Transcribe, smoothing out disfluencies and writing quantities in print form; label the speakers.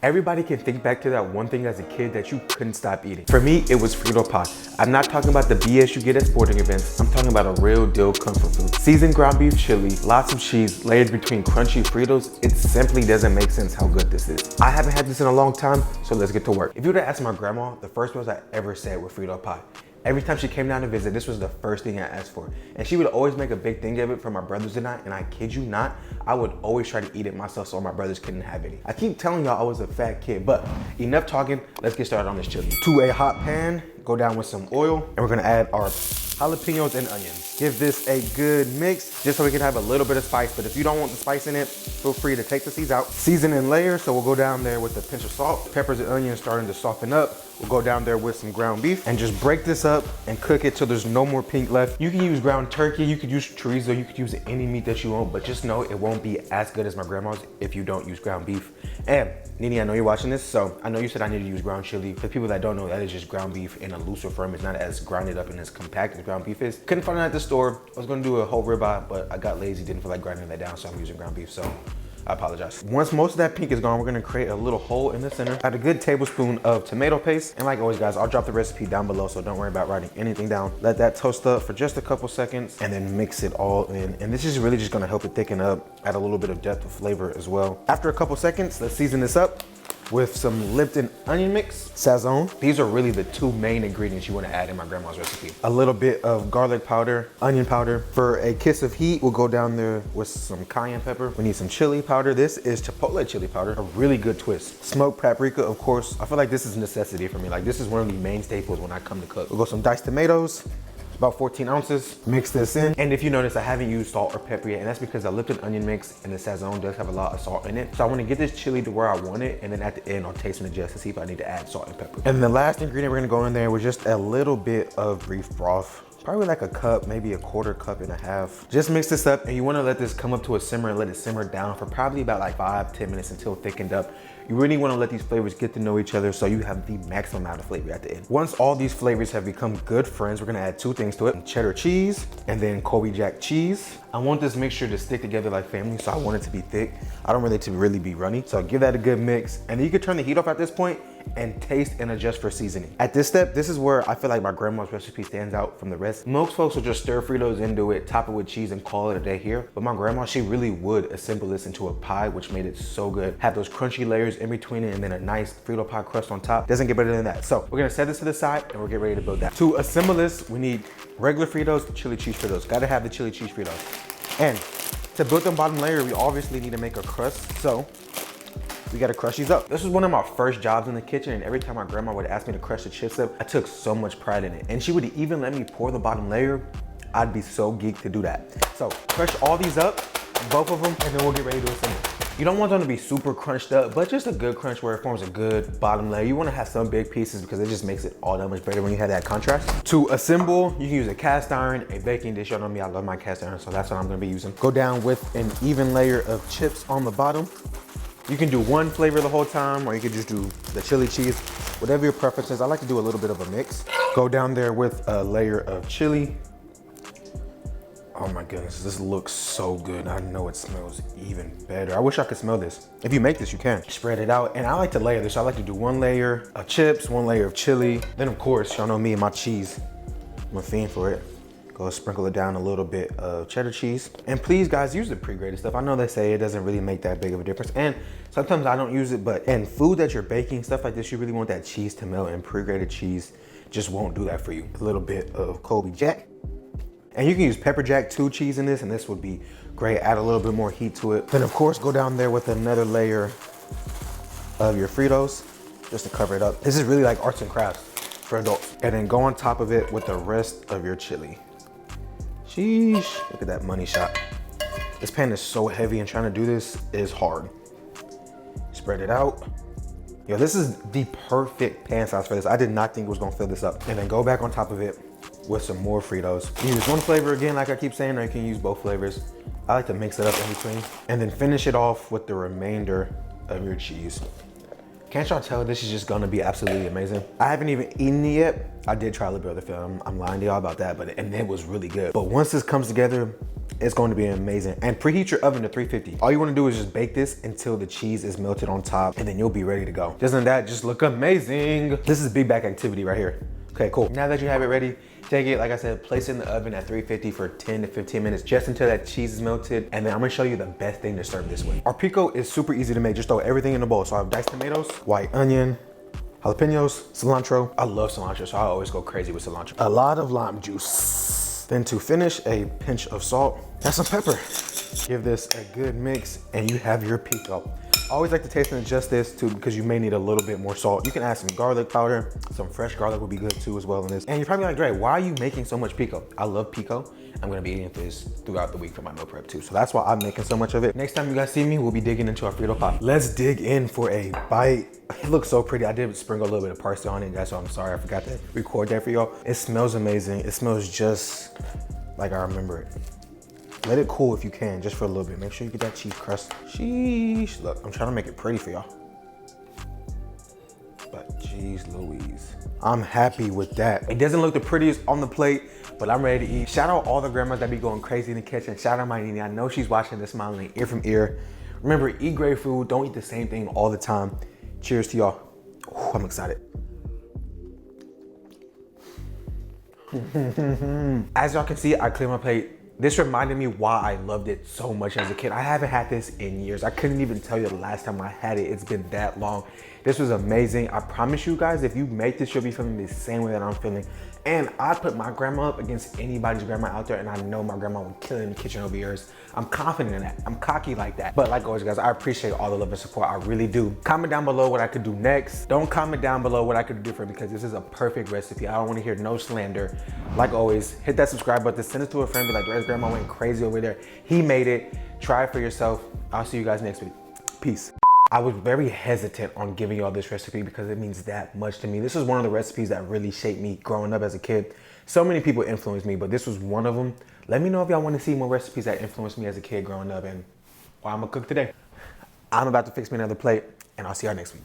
Speaker 1: Everybody can think back to that one thing as a kid that you couldn't stop eating. For me, it was Frito pie. I'm not talking about the BS you get at sporting events. I'm talking about a real deal comfort food. Seasoned ground beef chili, lots of cheese, layered between crunchy Fritos. It simply doesn't make sense how good this is. I haven't had this in a long time, so let's get to work. If you were to ask my grandma, the first words I ever said were Frito pie. Every time she came down to visit, this was the first thing I asked for. And she would always make a big thing of it for my brothers and I kid you not, I would always try to eat it myself so my brothers couldn't have any. I keep telling y'all I was a fat kid, but enough talking, let's get started on this chili. To a hot pan, go down with some oil, and we're gonna add our jalapenos and onions. Give this a good mix, just so we can have a little bit of spice, but if you don't want the spice in it, feel free to take the seeds out. Season and layer, so we'll go down there with a pinch of salt. Peppers and onions starting to soften up. We'll go down there with some ground beef and just break this up and cook it till there's no more pink left. You can use ground turkey, you could use chorizo, you could use any meat that you want, but just know it won't be as good as my grandma's if you don't use ground beef. And Nini, I know you're watching this, so I know you said I need to use ground chili. For people that don't know, that is just ground beef in a looser form. It's not as grounded up and as compact as ground beef is. Couldn't find it at the store. I was gonna do a whole ribeye, but I got lazy, didn't feel like grinding that down, so I'm using ground beef, so I apologize. Once most of that pink is gone, we're gonna create a little hole in the center. Add a good tablespoon of tomato paste. And like always, guys, I'll drop the recipe down below, so don't worry about writing anything down. Let that toast up for just a couple seconds and then mix it all in. And this is really just gonna help it thicken up, add a little bit of depth of flavor as well. After a couple seconds, let's season this up with some Lipton onion mix, sazon. These are really the two main ingredients you want to add in my grandma's recipe. A little bit of garlic powder, onion powder. For a kiss of heat, we'll go down there with some cayenne pepper. We need some chili powder. This is chipotle chili powder, a really good twist. Smoked paprika, of course. I feel like this is a necessity for me. Like, this is one of the main staples when I come to cook. We'll go some diced tomatoes, about 14 ounces. Mix this in. And if you notice, I haven't used salt or pepper yet, and that's because the Lipton onion mix and the sazon does have a lot of salt in it. So I want to get this chili to where I want it, and then at the end, I'll taste and adjust to see if I need to add salt and pepper. And the last ingredient we're gonna go in there with just a little bit of beef broth. Probably like a cup, maybe a quarter cup and a half. Just mix this up, and you wanna let this come up to a simmer and let it simmer down for probably about like 5-10 minutes until thickened up. You really wanna let these flavors get to know each other so you have the maximum amount of flavor at the end. Once all these flavors have become good friends, we're gonna add two things to it. Cheddar cheese and then Colby Jack cheese. I want this mixture to stick together like family, so I want it to be thick. I don't want it to really be runny. So give that a good mix. And then you can turn the heat off at this point and taste and adjust for seasoning. At this step, this is where I feel like my grandma's recipe stands out from the rest. Most folks will just stir Fritos into it, top it with cheese and call it a day here. But my grandma, she really would assemble this into a pie, which made it so good. Have those crunchy layers in between it and then a nice Frito pie crust on top. Doesn't get better than that. So we're gonna set this to the side and we'll get ready to build that. To assemble this, we need regular Fritos, chili cheese Fritos. Gotta have the chili cheese Fritos. And to build the bottom layer, we obviously need to make a crust. So we gotta crush these up. This was one of my first jobs in the kitchen, and every time my grandma would ask me to crush the chips up, I took so much pride in it. And she would even let me pour the bottom layer. I'd be so geeked to do that. So crush all these up, both of them, and then we'll get ready to assemble. You don't want them to be super crunched up, but just a good crunch where it forms a good bottom layer. You wanna have some big pieces because it just makes it all that much better when you have that contrast. To assemble, you can use a cast iron, a baking dish. Y'all know me, I love my cast iron, so that's what I'm gonna be using. Go down with an even layer of chips on the bottom. You can do one flavor the whole time, or you could just do the chili cheese, whatever your preference is. I like to do a little bit of a mix. Go down there with a layer of chili. Oh my goodness, this looks so good. I know it smells even better. I wish I could smell this. If you make this, you can. Spread it out, and I like to layer this. I like to do one layer of chips, one layer of chili. Then of course, y'all know me and my cheese. I'm a fiend for it. Go sprinkle it down a little bit of cheddar cheese. And please guys, use the pre-grated stuff. I know they say it doesn't really make that big of a difference. And sometimes I don't use it, but in food that you're baking, stuff like this, you really want that cheese to melt, and pre-grated cheese just won't do that for you. A little bit of Colby Jack. And you can use pepper jack 2 cheese in this, and this would be great. Add a little bit more heat to it. Then of course, go down there with another layer of your Fritos just to cover it up. This is really like arts and crafts for adults. And then go on top of it with the rest of your chili. Sheesh, look at that money shot. This pan is so heavy, and trying to do this is hard. Spread it out. Yo, this is the perfect pan size for this. I did not think it was gonna fill this up. And then go back on top of it with some more Fritos. You use one flavor again, like I keep saying, or you can use both flavors. I like to mix it up in between. And then finish it off with the remainder of your cheese. Can't y'all tell this is just gonna be absolutely amazing? I haven't even eaten it yet. I did try a little bit of the film. I'm lying to y'all about that, and it was really good. But once this comes together, it's going to be amazing. And preheat your oven to 350. All you wanna do is just bake this until the cheese is melted on top, and then you'll be ready to go. Doesn't that just look amazing? This is big back activity right here. Okay, cool. Now that you have it ready, take it, like I said, place it in the oven at 350 for 10 to 15 minutes, just until that cheese is melted. And then I'm gonna show you the best thing to serve this with. Our pico is super easy to make. Just throw everything in the bowl. So I have diced tomatoes, white onion, jalapenos, cilantro. I love cilantro, so I always go crazy with cilantro. A lot of lime juice. Then to finish, a pinch of salt and some pepper. Give this a good mix and you have your pico. I always like to taste and adjust this too, because you may need a little bit more salt. You can add some garlic powder. Some fresh garlic would be good too as well in this. And you're probably like, Dre, why are you making so much pico? I love pico. I'm gonna be eating this throughout the week for my meal prep too. So that's why I'm making so much of it. Next time you guys see me, we'll be digging into our Frito pot. Let's dig in for a bite. It looks so pretty. I did sprinkle a little bit of parsley on it. That's why I'm sorry, I forgot to record that for y'all. It smells amazing. It smells just like I remember it. Let it cool if you can, just for a little bit. Make sure you get that cheese crust. Sheesh. Look, I'm trying to make it pretty for y'all. But geez Louise. I'm happy with that. It doesn't look the prettiest on the plate, but I'm ready to eat. Shout out all the grandmas that be going crazy in the kitchen. Shout out my Nini. I know she's watching this, smiling ear from ear. Remember, eat great food. Don't eat the same thing all the time. Cheers to y'all. I'm excited. As y'all can see, I cleared my plate. This reminded me why I loved it so much as a kid. I haven't had this in years. I couldn't even tell you the last time I had it. It's been that long. This was amazing. I promise you guys, if you make this, you'll be feeling the same way that I'm feeling. And I put my grandma up against anybody's grandma out there, and I know my grandma would kill it in the kitchen over yours. I'm confident in that. I'm cocky like that. But like always, guys, I appreciate all the love and support. I really do. Comment down below what I could do next. Don't comment down below what I could do different, because this is a perfect recipe. I don't want to hear no slander. Like always, hit that subscribe button. Send it to a friend. Be like, Dre's grandma went crazy over there. He made it. Try it for yourself. I'll see you guys next week. Peace. I was very hesitant on giving y'all this recipe because it means that much to me. This is one of the recipes that really shaped me growing up as a kid. So many people influenced me, but this was one of them. Let me know if y'all want to see more recipes that influenced me as a kid growing up and why I'm gonna cook today. I'm about to fix me another plate, and I'll see y'all next week.